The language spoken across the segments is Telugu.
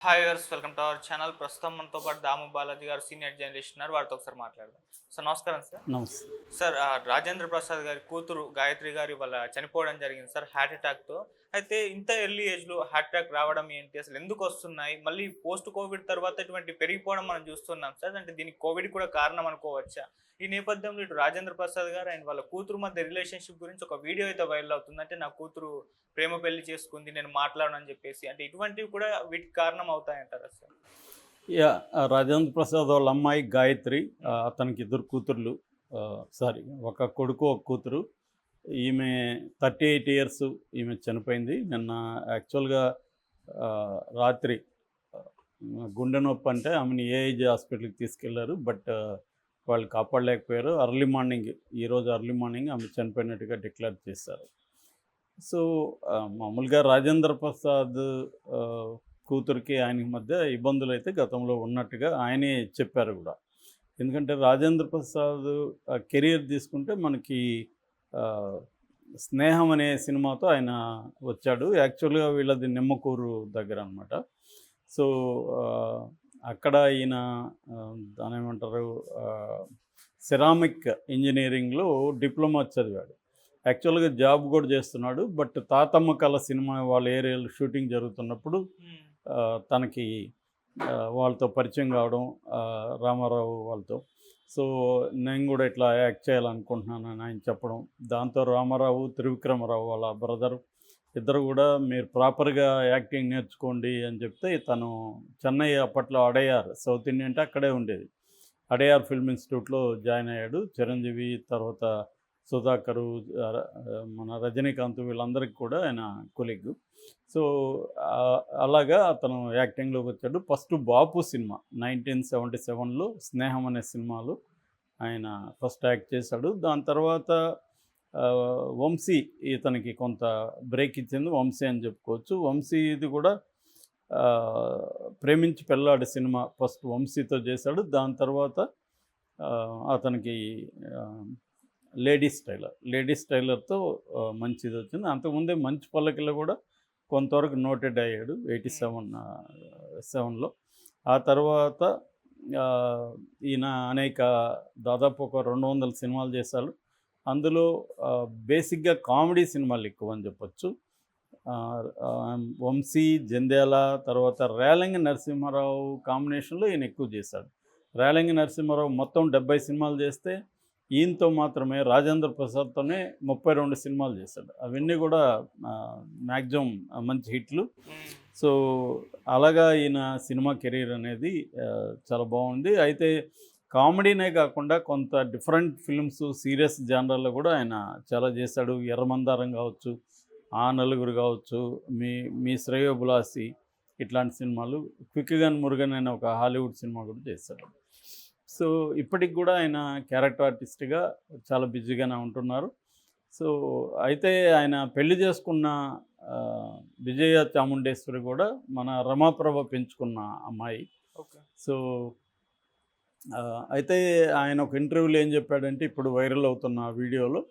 Hi viewers, welcome to our channel. ప్రస్తుతం మనతో పాటు దాము బాలాజీ గారు సీనియర్ జర్నలిస్ట్ ఉన్నారు. వారితో ఒకసారి మాట్లాడదాం. సార్ నమస్కారం సార్. నమస్తే. సార్ రాజేంద్ర ప్రసాద్ గారి కూతురు గాయత్రి గారు ఇవాళ చనిపోవడం జరిగింది సార్, హార్ట్ అటాక్‌తో. అయితే ఇంత ఎర్లీ ఏజ్‌లో హార్ట్ అటాక్ రావడం ఏంటి? అసలు ఎందుకు వస్తున్నాయి? మళ్ళీ పోస్ట్ కోవిడ్ తర్వాత ఇటువంటి పెరిగిపోవడం మనం చూస్తున్నాం సార్. అంటే దీనికి కోవిడ్ కూడా కారణం అనుకోవచ్చా? ఈ నేపథ్యంలో ఇటు రాజేంద్ర ప్రసాద్ గారు అండ్ వాళ్ళ కూతురు మధ్య రిలేషన్‌షిప్ గురించి ఒక వీడియో అయితే వైరల్ అవుతుంది. అంటే నా కూతురు ప్రేమ పెళ్లి చేసుకుంది, నేను మాట్లాడను అని చెప్పేసి. అంటే ఇటువంటివి కూడా వీటికి కారణం అవుతాయంటారా సార్? రాజేంద్ర ప్రసాద్ వాళ్ళ అమ్మాయి గాయత్రి, హ్మ్. అతనికి ఇద్దరు కూతుర్లు. సారీ, ఒక కొడుకు, ఒక కూతురు. ఈమె 38 ఇయర్స్. ఈమె చనిపోయింది నిన్న. యాక్చువల్గా రాత్రి గుండె నొప్పి అంటే ఆమెను ఏఐజీ హాస్పిటల్కి తీసుకెళ్లారు. బట్ వాళ్ళు కాపాడలేకపోయారు. ఈరోజు ఎర్లీ మార్నింగ్ ఆమె చనిపోయినట్టుగా డిక్లేర్ చేశారు. సో మామూలుగా రాజేంద్ర ప్రసాద్ కూతురికి ఆయనకి మధ్య ఇబ్బందులు అయితే గతంలో ఉన్నట్టుగా ఆయనే చెప్పారు కూడా. ఎందుకంటే రాజేంద్ర ప్రసాద్ కెరియర్ తీసుకుంటే మనకి ఆ, స్నేహం అనే సినిమాతో ఆయన వచ్చాడు. యాక్చువల్గా వీళ్ళది నిమ్మకూరు దగ్గర అనమాట. సో ఆ, అక్కడ ఈయన దాని ఏమంటారు, సెరామిక్ ఇంజనీరింగ్లో డిప్లొమా చదివాడు. యాక్చువల్గా జాబ్ కూడా చేస్తున్నాడు. బట్ తాతమ్మ కళ సినిమా వాళ్ళ ఏరియాలో షూటింగ్ జరుగుతున్నప్పుడు హ్మ్. తనకి వాళ్ళతో పరిచయం కావడం, రామారావు వాళ్ళతో. సో నేను కూడా ఇట్లా యాక్ట్ చేయాలనుకుంటున్నానని ఆయన చెప్పడం. దాంతో రామారావు, త్రివిక్రమరావు వాళ్ళ బ్రదర్ ఇద్దరు కూడా మీరు ప్రాపర్గా యాక్టింగ్ నేర్చుకోండి అని చెప్తే తను చెన్నై, అప్పట్లో అడయార్, సౌత్ ఇండియా అంటే అక్కడే ఉండేది, అడయార్ ఫిల్మ్ ఇన్స్టిట్యూట్లో జాయిన్ అయ్యాడు. చిరంజీవి తర్వాత సుధాకరు, మన రజనీకాంత్ వీళ్ళందరికీ కూడా ఆయన కొలీగ్. సో అలాగా అతను యాక్టింగ్లోకి వచ్చాడు. ఫస్ట్ బాపు సినిమా 1977లో స్నేహం అనే సినిమాలో ఆయన ఫస్ట్ యాక్ట్ చేశాడు. దాని తర్వాత వంశీ ఇతనికి కొంత బ్రేక్ ఇచ్చింది. వంశీ అని చెప్పుకోవచ్చు. వంశీది కూడా ఆ, ప్రేమించి పెళ్ళాడు సినిమా ఫస్ట్ వంశీతో చేశాడు. దాని తర్వాత ఆ, అతనికి ఆ, లేడీస్ టైలర్తో మంచిది వచ్చింది. అంతకుముందే మంచి పల్లకిలో కూడా కొంతవరకు నోటెడ్ అయ్యాడు హ్మ్. 7లో. ఆ తర్వాత ఆ, ఈయన దాదాపు ఒక 200 సినిమాలు చేశాడు. అందులో బేసిక్గా కామెడీ సినిమాలు ఎక్కువ అని చెప్పొచ్చు. వంశీ, జంధ్యాల, తర్వాత రేలంగి నరసింహారావు కాంబినేషన్లో ఈయన ఎక్కువ చేశాడు. రేలంగి నరసింహారావు మొత్తం 70 సినిమాలు చేస్తే ఈయనతో మాత్రమే రాజేంద్ర ప్రసాద్తోనే 32 సినిమాలు చేశాడు. అవన్నీ కూడా మ్యాక్సిమం మంచి హిట్లు. హ్మ్. సో అలాగా ఈయన సినిమా కెరీర్ అనేది చాలా బాగుంది. అయితే కామెడీనే కాకుండా కొంత డిఫరెంట్ ఫిల్మ్స్, సీరియస్ జానర్లో కూడా ఆయన చాలా చేశాడు. ఎర్రమందారం కావచ్చు, ఆ నలుగురు కావచ్చు, మీ మీ శ్రేయోభిలాషి, ఇట్లాంటి సినిమాలు. క్విక్‌గన్ మురుగన్ అనే ఒక హాలీవుడ్ సినిమా కూడా చేశాడు. సో ఇప్పటికి కూడా ఆయన క్యారెక్టర్ ఆర్టిస్ట్‌గా చాలా బిజీగానే ఉంటున్నారు. సో అయితే ఆయన పెళ్లి చేసుకున్న విజయ చాముండేశ్వరి కూడా మన రమాప్రభ పెంచుకున్న అమ్మాయి. ఓకే. సో అయితే ఆయన ఒక ఇంటర్వ్యూలో ఏం చెప్పాడంటే, ఇప్పుడు వైరల్ అవుతున్న వీడియోలో,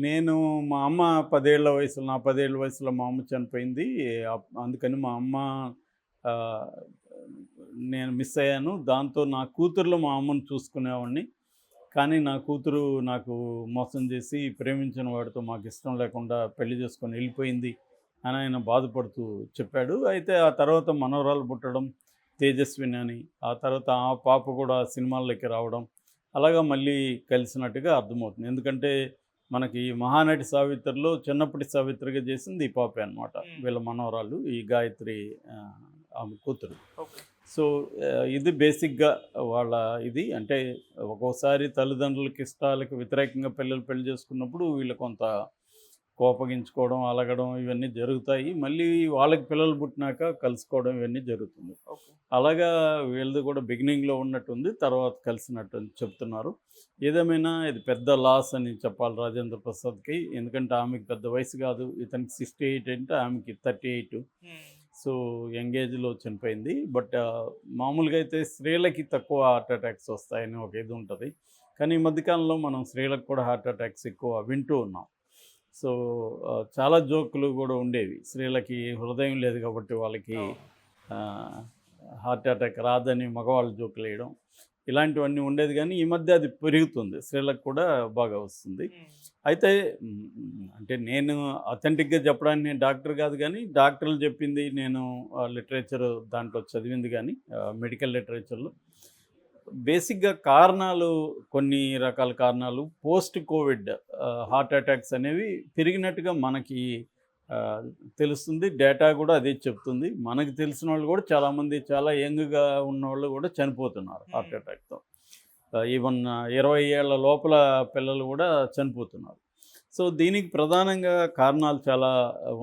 నేను మా అమ్మ 10 ఏళ్ల వయసులో, నా 10 ఏళ్ల వయసులో మా అమ్మ చనిపోయింది. అందుకని మా అమ్మ ఆహ్, నేను మిస్ అయ్యాను. దాంతో నా కూతుర్లో మా అమ్మని చూసుకునేవాడిని. కానీ నా కూతురు నాకు మోసం చేసి ప్రేమించిన వాడితో మాకు ఇష్టం లేకుండా పెళ్లి చేసుకొని వెళ్ళిపోయింది అని ఆయన బాధపడుతూ చెప్పాడు. అయితే ఆ తర్వాత మనవరాలు పుట్టడం, తేజస్విని అని, ఆ తర్వాత ఆ పాప కూడా సినిమాల్లోకి రావడం, అలాగా మళ్ళీ కలిసినట్టుగా అర్థమవుతుంది. ఎందుకంటే మనకి 'మహానటి సావిత్రిలో' చిన్నప్పటి సావిత్రిగా చేసింది ఈ పాపే అనమాట. హ్మ్. వీళ్ళ మనవరాలు ఈ గాయత్రి, ఆమె కూతురు. ఓకే. సో ఇది బేసిక్‌గా వాళ్ళ ఇది. అంటే ఒక్కోసారి తల్లిదండ్రులకి ఇష్టాలకు వ్యతిరేకంగా పిల్లలు పెళ్లి చేసుకున్నప్పుడు వీళ్ళు కొంత కోపగించుకోవడం, అలగడం ఇవన్నీ జరుగుతాయి. మళ్ళీ వాళ్ళకి పిల్లలు పుట్టినాక కలుసుకోవడం ఇవన్నీ జరుగుతుంది. ఓకే. అలాగా వీళ్ళది కూడా బిగినింగ్‌లో ఉన్నట్టుంది. తర్వాత కలిసినట్టు చెప్తున్నారు. ఏదేమైనా ఇది పెద్ద లాస్ అని చెప్పాలి రాజేంద్ర ప్రసాద్‌కి. ఎందుకంటే ఆమెకి పెద్ద వయసు కాదు. ఇతనికి 68 అంటే ఆమెకి 38. హ్మ్. సో యంగ్ ఏజ్‌లో చనిపోయింది. బట్ మామూలుగా అయితే స్త్రీలకి తక్కువ హార్ట్ అటాక్స్ వస్తాయని ఒక ఇది ఉంటది. కానీ ఈ మధ్య కాలంలో మనం స్త్రీలకు కూడా హార్ట్ అటాక్స్ ఎక్కువ వింటూ ఉన్నాం. సో చాలా జోకులు కూడా ఉండేవి. స్త్రీలకి హృదయం లేదు కాబట్టి వాళ్ళకి అవును. హార్ట్ అటాక్ రాదని మగవాళ్ళు జోకులు వేయడం ఇలాంటివన్నీ ఉండేది, కానీ ఈ మధ్య అది పెరుగుతుంది, స్త్రీలకు కూడా బాగా వస్తుంది. అయితే అంటే నేను అథెంటిక్గా చెప్పడానికి నేను డాక్టర్ కాదు, కానీ డాక్టర్లు చెప్పింది నేను లిటరేచర్ దాంట్లో చదివింది, కానీ మెడికల్ లిటరేచర్లో బేసిక్గా కారణాలు, కొన్ని రకాల కారణాలు పోస్ట్ కోవిడ్ హార్ట్ అటాక్స్ అనేవి పెరిగినట్టుగా మనకి ఆ, తెలుస్తుంది. డేటా కూడా అదే చెప్తుంది. మనకు తెలిసిన వాళ్ళు కూడా చాలామంది చాలా యంగ్గా ఉన్న వాళ్ళు కూడా చనిపోతున్నారు హార్ట్ అటాక్తో. ఈవెన్ 20 ఏళ్ల లోపల పిల్లలు కూడా చనిపోతున్నారు. సో దీనికి ప్రధానంగా కారణాలు చాలా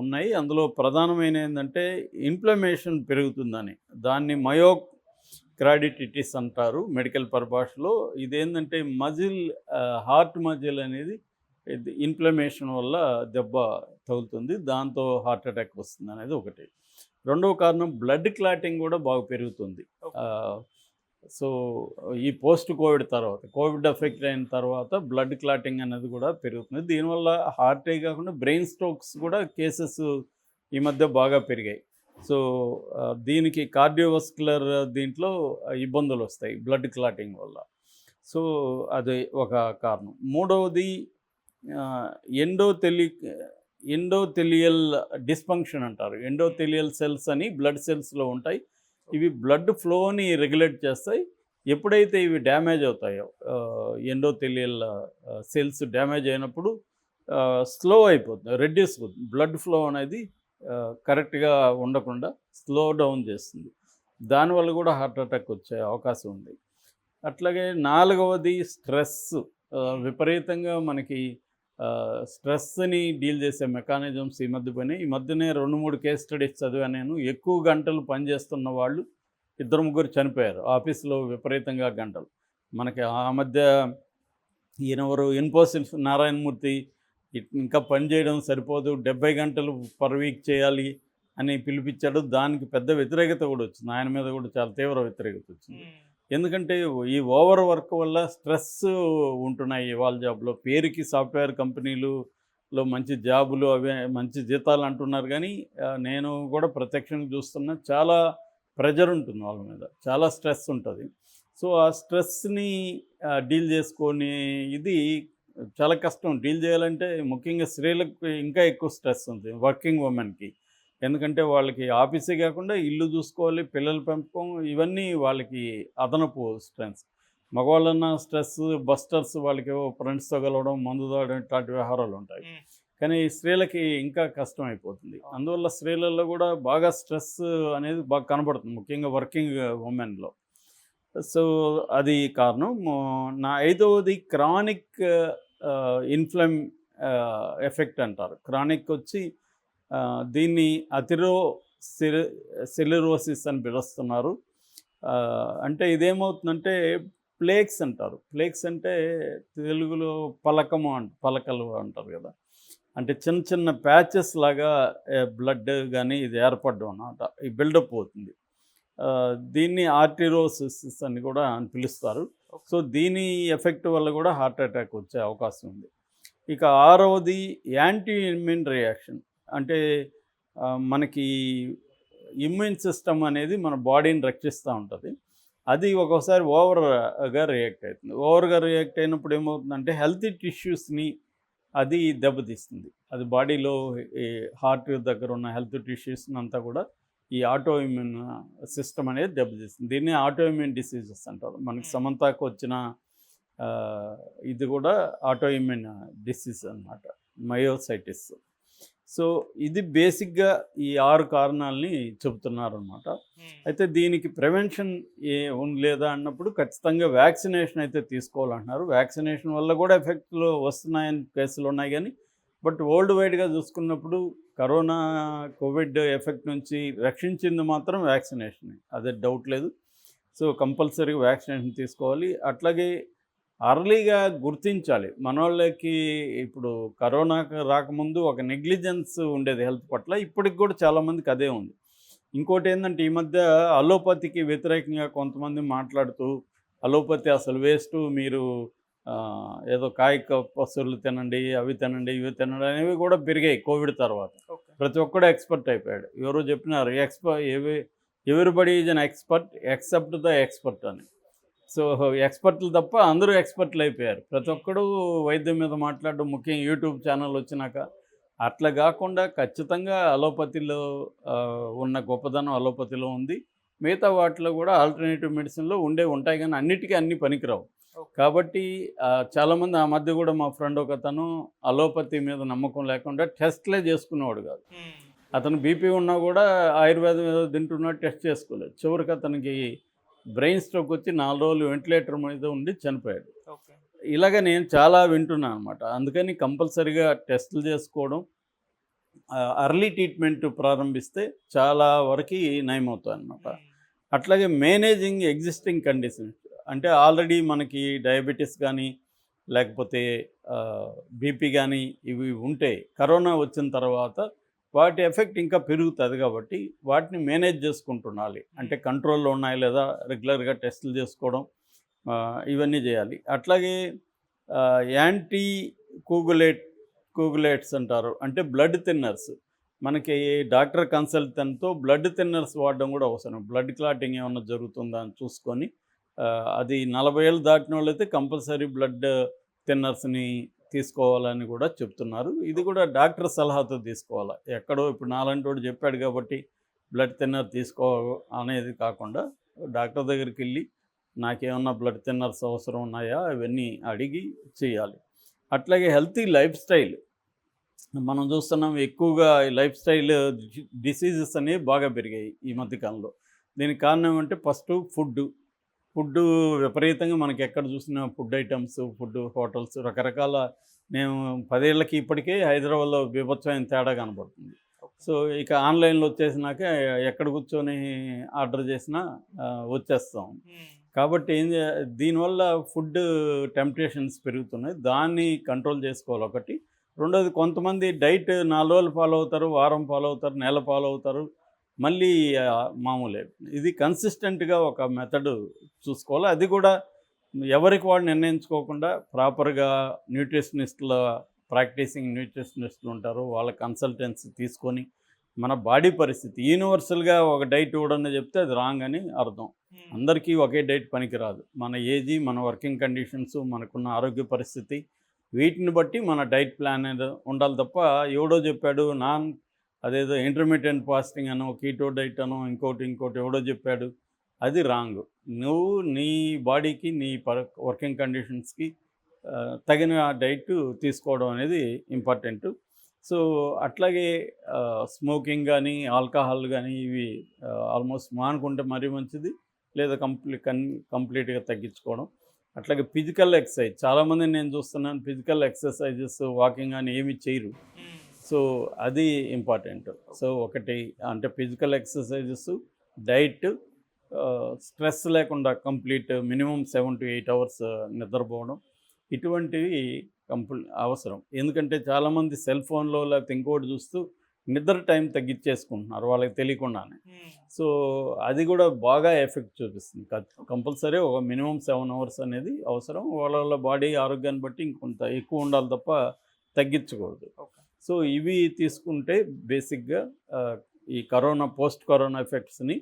ఉన్నాయి. అందులో ప్రధానమైన ఏంటంటే ఇన్ఫ్లమేషన్ పెరుగుతుందని, దాన్ని మయోక్రాడిటిటిస్ అంటారు మెడికల్ పరిభాషలో. ఇదేంటంటే మజిల్, హార్ట్ మజిల్ అనేది ఇన్ఫ్లమేషన్ వల్ల దెబ్బ తగులుతుంది, దాంతో హార్ట్ అటాక్ వస్తుంది అనేది ఒకటి. రెండవ కారణం బ్లడ్ క్లాటింగ్ కూడా బాగా పెరుగుతుంది. సో ఈ పోస్ట్ కోవిడ్ తర్వాత, కోవిడ్ ఎఫెక్ట్ అయిన తర్వాత బ్లడ్ క్లాటింగ్ అనేది కూడా పెరుగుతుంది. దీనివల్ల హార్టే కాకుండా బ్రెయిన్ స్ట్రోక్స్ కూడా కేసెస్ ఈ మధ్య బాగా పెరిగాయి. సో దీనికి కార్డియోవాస్కులర్ దీంట్లో ఇబ్బందులు వస్తాయి బ్లడ్ క్లాటింగ్ వల్ల. సో అది ఒక కారణం. మూడవది ఎండోథెలియల్ డిస్ఫంక్షన్ అంటారు. ఎండోథెలియల్ సెల్స్ అని బ్లడ్ సెల్స్లో ఉంటాయి. ఇవి బ్లడ్ ఫ్లోని రెగ్యులేట్ చేస్తాయి. ఎప్పుడైతే ఇవి డ్యామేజ్ అవుతాయో, ఎండోథెలియల్ సెల్స్ డ్యామేజ్ అయినప్పుడు స్లో అయిపోతుంది, రెడ్యూస్ అవుతుంది. బ్లడ్ ఫ్లో అనేది కరెక్ట్గా ఉండకుండా స్లో డౌన్ చేస్తుంది. దానివల్ల కూడా హార్ట్ అటాక్ వచ్చే అవకాశం ఉంది. అట్లాగే నాలుగవది స్ట్రెస్. విపరీతంగా మనకి స్ట్రెస్ని డీల్ చేసే మెకానిజమ్స్ ఈ మధ్య పోయినాయి. ఈ మధ్యనే 2-3 కేస్ స్టడీస్ చదివాను నేను. ఎక్కువ గంటలు పనిచేస్తున్న వాళ్ళు 2-3 చనిపోయారు ఆఫీస్లో, విపరీతంగా గంటలు. మనకి ఆ మధ్య ఈయనెవరు, ఇన్ఫోసిస్ నారాయణమూర్తి, ఇంకా పని చేయడం సరిపోదు, 70 గంటలు పర్ వీక్ చేయాలి అని పిలిపించాడు. దానికి పెద్ద వ్యతిరేకత కూడా వచ్చింది, ఆయన మీద కూడా చాలా తీవ్ర వ్యతిరేకత వచ్చింది. ఎందుకంటే ఈ ఓవర్ వర్క్ వల్ల స్ట్రెస్ ఉంటున్నాయి వాళ్ళ జాబ్లో. పేరుకి సాఫ్ట్వేర్ కంపెనీలులో మంచి జాబులు, అవే మంచి జీతాలు అంటున్నారు, కానీ నేను కూడా ప్రత్యక్షంగా చూస్తున్నా, చాలా ప్రెజర్ ఉంటుంది వాళ్ళ మీద, చాలా స్ట్రెస్ ఉంటుంది. సో ఆ స్ట్రెస్ని డీల్ చేసుకొని ఇది చాలా కష్టం డీల్ చేయాలంటే. ముఖ్యంగా స్త్రీలకు ఇంకా ఎక్కువ స్ట్రెస్ ఉంది, వర్కింగ్ ఉమెన్కి. ఎందుకంటే వాళ్ళకి ఆఫీసే కాకుండా ఇల్లు చూసుకోవాలి, పిల్లల పెంపకం, ఇవన్నీ వాళ్ళకి అదనపు స్ట్రెస్. మగవాళ్ళన్న స్ట్రెస్ బస్టర్స్, వాళ్ళకి ఫ్రెండ్స్తో కలవడం, మందు తాగడం, ఇట్లాంటి వ్యవహారాలు ఉంటాయి. కానీ స్త్రీలకి ఇంకా కష్టం అయిపోతుంది. అందువల్ల స్త్రీలలో కూడా బాగా స్ట్రెస్ అనేది బాగా కనబడుతుంది, ముఖ్యంగా వర్కింగ్ ఉమెన్లో. సో అది కారణం. నా ఐదవది క్రానిక్ ఎఫెక్ట్ అంటారు. క్రానిక్ వచ్చి దీన్ని సెల్యులోసిస్ అని పిలుస్తున్నారు. అంటే ఇదేమవుతుందంటే ప్లేక్స్ అంటారు. ప్లేక్స్ అంటే తెలుగులో పలకలు అంటారు కదా. అంటే చిన్న చిన్న ప్యాచెస్ లాగా బ్లడ్ కానీ ఇది ఏర్పడడం అన్నమాట, ఈ బిల్డప్ అవుతుంది. దీన్ని ఆర్టిరోసిస్ అని కూడా అని పిలుస్తారు. సో దీని ఎఫెక్ట్ వల్ల కూడా హార్ట్ అటాక్ వచ్చే అవకాశం ఉంది. ఇక ఆరవది యాంటీ ఇమ్యూన్ రియాక్షన్. అంటే మనకి ఇమ్యూన్ సిస్టమ్ అనేది మన బాడీని రక్షిస్తూ ఉంటుంది. అది ఒక్కోసారి ఓవర్గా రియాక్ట్ అవుతుంది. ఓవర్గా రియాక్ట్ అయినప్పుడు ఏమవుతుందంటే హెల్తీ టిష్యూస్ని అది దెబ్బతీస్తుంది. అది బాడీలో ఈ హార్ట్ దగ్గర ఉన్న హెల్త్ టిష్యూస్ని అంతా కూడా ఈ ఆటో ఇమ్యూన్ సిస్టమ్ అనేది దెబ్బతీస్తుంది. దీన్ని ఆటో ఇమ్యూన్ డిసీజెస్ అంటారు. మనకి సమంతాకు వచ్చిన ఇది కూడా ఆటో ఇమ్యూన్ డిసీజ్ అన్నమాట, మయోసైటిస్. సో ఇది బేసిక్గా ఈ 6 కారణాలని చెబుతున్నారనమాట. అయితే దీనికి ప్రివెన్షన్ లేదా అన్నప్పుడు ఖచ్చితంగా వ్యాక్సినేషన్ అయితే తీసుకోవాలంటున్నారు. వ్యాక్సినేషన్ వల్ల కూడా ఎఫెక్ట్లు వస్తున్నాయని కేసులు ఉన్నాయి, కానీ బట్ వరల్డ్ వైడ్గా చూసుకున్నప్పుడు కరోనా కోవిడ్ ఎఫెక్ట్ నుంచి రక్షించింది మాత్రం వ్యాక్సినేషన్, అదే డౌట్ లేదు. సో కంపల్సరీగా వ్యాక్సినేషన్ తీసుకోవాలి. అట్లాగే అర్లీగా గుర్తించాలి. మనోళ్ళకి ఇప్పుడు కరోనాకు రాకముందు ఒక నెగ్లిజెన్స్ ఉండేది హెల్త్ పట్ల, ఇప్పటికి కూడా చాలామందికి అదే ఉంది. ఇంకోటి ఏంటంటే ఈ మధ్య అలోపతికి వ్యతిరేకంగా కొంతమంది మాట్లాడుతూ అలోపతి అసలు వేస్ట్, మీరు ఏదో కాయక పసులు తినండి, అవి తినండి, ఇవి తినండి అనేవి కూడా పెరిగాయి కోవిడ్ తర్వాత. ప్రతి ఒక్కడు ఎక్స్పర్ట్ అయిపోయాడు. ఎవరో చెప్పినారు everybody is an expert except the expert అని. సో ఎక్స్పర్ట్లు తప్ప అందరూ ఎక్స్పర్ట్లు అయిపోయారు. ప్రతి ఒక్కడు వైద్యం మీద మాట్లాడడం, ముఖ్యంగా యూట్యూబ్ ఛానల్ వచ్చినాక. అట్లా కాకుండా ఖచ్చితంగా అలోపతిలో ఉన్న గొప్పదనం అలోపతిలో ఉంది. మిగతా వాటిలో కూడా ఆల్టర్నేటివ్ మెడిసిన్లో ఉంటాయి, కానీ అన్నిటికీ అన్ని పనికిరావు. కాబట్టి చాలామంది ఆ మధ్య కూడా మా ఫ్రెండ్ ఒకతను అలోపతి మీద నమ్మకం లేకుండా టెస్ట్లే చేసుకునేవాడు కాదు. అతను బీపీ ఉన్నా కూడా ఆయుర్వేదం ఏదో తింటున్నాడు, టెస్ట్ చేసుకోలేదు. చివరికి అతనికి బ్రెయిన్ స్ట్రోక్ వచ్చి 4 రోజులు వెంటిలేటర్ మీద ఉండి చనిపోయాడు. ఇలాగ నేను చాలా వింటున్నాను అనమాట. అందుకని కంపల్సరీగా టెస్టులు చేసుకోవడం, అర్లీ ట్రీట్మెంట్ ప్రారంభిస్తే చాలా వరకు నయమవుతాయి అన్నమాట. అట్లాగే మేనేజింగ్ ఎగ్జిస్టింగ్ కండిషన్స్, అంటే ఆల్రెడీ మనకి డయాబెటీస్ కానీ లేకపోతే బీపీ కానీ ఇవి ఉంటే కరోనా వచ్చిన తర్వాత వాటి ఎఫెక్ట్ ఇంకా పెరుగుతుంది. కాబట్టి వాటిని మేనేజ్ చేసుకుంటుండాలి. అంటే కంట్రోల్లో ఉన్నాయా లేదా రెగ్యులర్గా టెస్టులు చేసుకోవడం, ఇవన్నీ చేయాలి. అట్లాగే యాంటీ కూగులేట్స్ అంటారు, అంటే బ్లడ్ థిన్నర్స్. మనకి డాక్టర్ కన్సల్టెంట్తో బ్లడ్ థిన్నర్స్ వాడడం కూడా అవసరం. బ్లడ్ క్లాటింగ్ ఏమన్నా జరుగుతుందా అని చూసుకొని, అది 40 ఏళ్ళు దాటిన వాళ్ళైతే కంపల్సరీ బ్లడ్ థిన్నర్స్ని తీసుకోవాలని కూడా చెప్తున్నారు. ఇది కూడా డాక్టర్ సలహాతో తీసుకోవాలి. ఎక్కడో ఇప్పుడు నాలాంటి వాడు చెప్పాడు కాబట్టి బ్లడ్ థిన్నర్ తీసుకో అనేది కాకుండా డాక్టర్ దగ్గరికి వెళ్ళి నాకేమన్నా బ్లడ్ థిన్నర్స్ అవసరం ఉన్నాయా ఇవన్నీ అడిగి చేయాలి. అట్లాగే హెల్తీ లైఫ్ స్టైల్ మనం చూస్తున్నాం. ఎక్కువగా లైఫ్ స్టైల్ డిసీజెస్ అనేవి బాగా పెరిగాయి ఈ మధ్యకాలంలో. దీనికి కారణం ఏమంటే ఫస్ట్ ఫుడ్ విపరీతంగా మనకి ఎక్కడ చూసినా ఫుడ్ ఐటమ్స్, ఫుడ్ హోటల్స్ రకరకాల. నేను 10 ఏళ్ళకి ఇప్పటికే హైదరాబాద్లో బీభత్సమైన తేడా కనబడుతుంది. సో ఇక ఆన్లైన్లో వచ్చేసినాక ఎక్కడ కూర్చొని ఆర్డర్ చేసినా వచ్చేస్తాం. కాబట్టి దీనివల్ల ఫుడ్ టెంప్టేషన్స్ పెరుగుతున్నాయి. దాన్ని కంట్రోల్ చేసుకోవాలి ఒకటి. రెండోది, కొంతమంది డైట్ 4 రోజులు ఫాలో అవుతారు, వారం ఫాలో అవుతారు, నెల ఫాలో అవుతారు, మళ్ళీ మామూలే. ఇది కన్సిస్టెంట్గా ఒక మెథడ్ చూసుకోవాలి. అది కూడా ఎవరికి వాళ్ళు నిర్ణయించుకోకుండా ప్రాపర్గా ప్రాక్టీసింగ్ న్యూట్రిషనిస్టులు ఉంటారు, వాళ్ళ కన్సల్టెన్సీ తీసుకొని మన బాడీ పరిస్థితి యూనివర్సల్గా ఒక డైట్ ఇవ్వడని చెప్తే అది రాంగ్ అని అర్థం. అందరికీ ఒకే డైట్ పనికిరాదు. మన ఏజీ, మన వర్కింగ్ కండిషన్స్, మనకున్న ఆరోగ్య పరిస్థితి, వీటిని బట్టి మన డైట్ ప్లాన్ అనేది ఉండాలి తప్ప ఎవడో చెప్పాడు అదేదో ఇంటర్మీడియట్ ఫాస్టింగ్ అనో, కీటో డైట్ అనో, ఇంకోటి ఎవడో చెప్పాడు, అది రాంగ్. నువ్వు నీ బాడీకి, నీ వర్కింగ్ కండిషన్స్కి తగిన డైట్ తీసుకోవడం అనేది ఇంపార్టెంట్. సో అట్లాగే స్మోకింగ్ కానీ ఆల్కహాల్ కానీ ఇవి ఆల్మోస్ట్ మానుకుంటే మరీ మంచిది, లేదా కంప్లీట్గా తగ్గించుకోవడం. అట్లాగే ఫిజికల్ ఎక్సర్సైజ్, చాలామంది నేను చూస్తున్నాను ఫిజికల్ ఎక్సర్సైజెస్, వాకింగ్ కానీ ఏమి చేయరు. సో అది ఇంపార్టెంట్. సో ఒకటి అంటే ఫిజికల్ ఎక్సర్సైజెస్, డైట్, స్ట్రెస్ లేకుండా కంప్లీట్ మినిమం 7 to 8 hours నిద్రపోవడం, ఇటువంటివి అవసరం. ఎందుకంటే చాలామంది సెల్ ఫోన్లో లేకపోతే ఇంకోటి చూస్తూ నిద్ర టైం తగ్గించేసుకుంటున్నారు వాళ్ళకి తెలియకుండానే. సో అది కూడా బాగా ఎఫెక్ట్ చూపిస్తుంది. కంపల్సరీ ఒక మినిమం 7 hours అనేది అవసరం. వాళ్ళ బాడీ ఆరోగ్యాన్ని బట్టి ఇంకొంత ఎక్కువ ఉండాలి తప్ప తగ్గించకూడదు. సో ఇవి తీసుకుంటే బేసిక్గా ఈ పోస్ట్ కరోనా ఎఫెక్ట్స్ని